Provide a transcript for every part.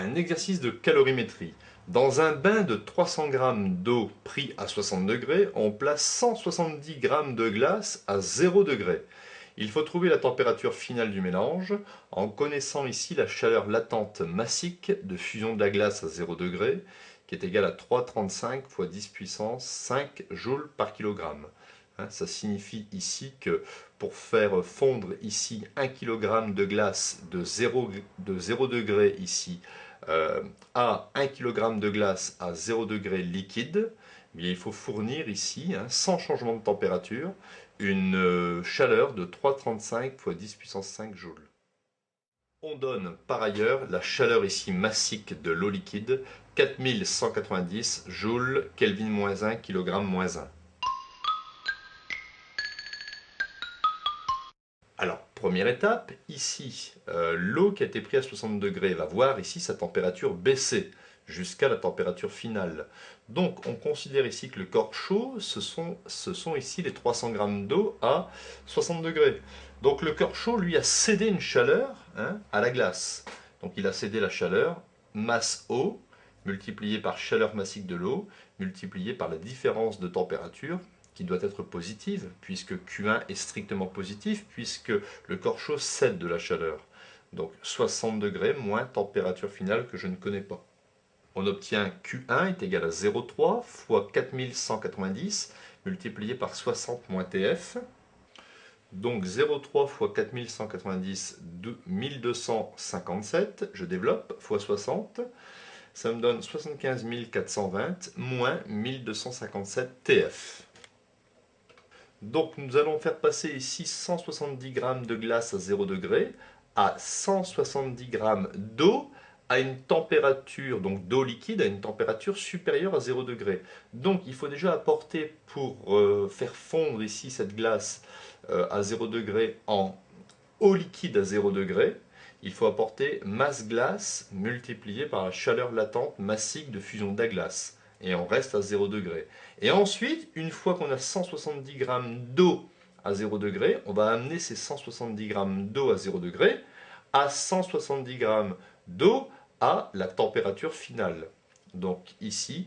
Un exercice de calorimétrie. Dans un bain de 300 g d'eau pris à 60 degrés, on place 170 g de glace à 0 degré. Il faut trouver la température finale du mélange en connaissant ici la chaleur latente massique de fusion de la glace à 0 degré qui est égale à 3,35 fois 10 puissance 5 joules par kilogramme. Ça signifie ici que pour faire fondre ici 1 kg de glace de 0 degré ici à 1 kg de glace à 0 degré liquide, eh bien, il faut fournir ici, sans changement de température, une chaleur de 3,35 fois 10 puissance 5 joules. On donne par ailleurs la chaleur ici massique de l'eau liquide, 4190 joules Kelvin-1 kg-1. Alors, première étape, ici, l'eau qui a été prise à 60 degrés va voir ici sa température baisser jusqu'à la température finale. Donc, on considère ici que le corps chaud, ce sont ici les 300 g d'eau à 60 degrés. Donc, le corps chaud, lui, a cédé une chaleur à la glace. Donc, il a cédé la chaleur, masse eau, multipliée par chaleur massique de l'eau, multipliée par la différence de température, qui doit être positive, puisque Q1 est strictement positif, puisque le corps chaud cède de la chaleur. Donc 60 degrés moins température finale que je ne connais pas. On obtient Q1 est égal à 0,3 fois 4190 multiplié par 60 moins TF. Donc 0,3 fois 4190, 1257, je développe, fois 60, ça me donne 75 420 moins 1257 TF. Donc nous allons faire passer ici 170 g de glace à 0 degré à 170 g d'eau à une température, donc d'eau liquide à une température supérieure à 0 degré. Donc il faut déjà apporter pour faire fondre ici cette glace à 0 degré en eau liquide à 0 degré. Il faut apporter masse glace multipliée par la chaleur latente massique de fusion de la glace. Et on reste à 0 degré. Et ensuite, une fois qu'on a 170 g d'eau à 0 degré, on va amener ces 170 g d'eau à 0 degré à 170 g d'eau à la température finale. Donc ici,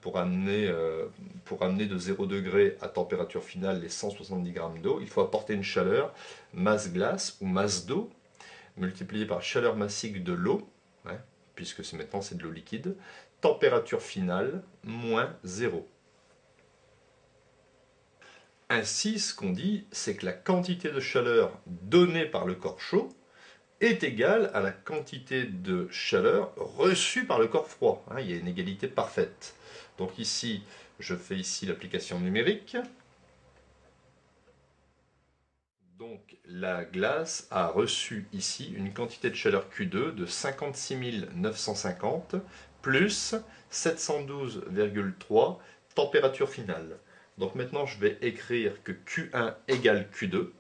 pour amener de 0 degré à température finale les 170 g d'eau, il faut apporter une chaleur, masse glace ou masse d'eau, multipliée par chaleur massique de l'eau, puisque maintenant c'est de l'eau liquide, température finale, moins 0. Ainsi, ce qu'on dit, c'est que la quantité de chaleur donnée par le corps chaud est égale à la quantité de chaleur reçue par le corps froid. Il y a une égalité parfaite. Donc ici, je fais ici l'application numérique. Donc la glace a reçu ici une quantité de chaleur Q2 de 56 950 plus 712,3 température finale. Donc maintenant je vais écrire que Q1 égale Q2.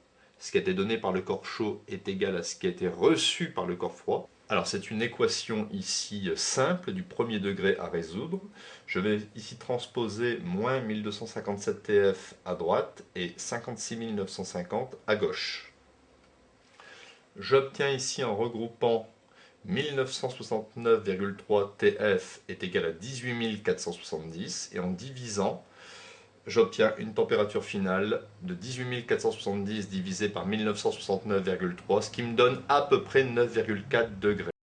Ce qui a été donné par le corps chaud est égal à ce qui a été reçu par le corps froid. Alors c'est une équation ici simple du premier degré à résoudre. Je vais ici transposer moins 1257 TF à droite et 56 950 à gauche. J'obtiens ici en regroupant 1969,3 TF est égal à 18 470 et en divisant, j'obtiens une température finale de 18 470 divisé par 1969,3, ce qui me donne à peu près 9,4 degrés.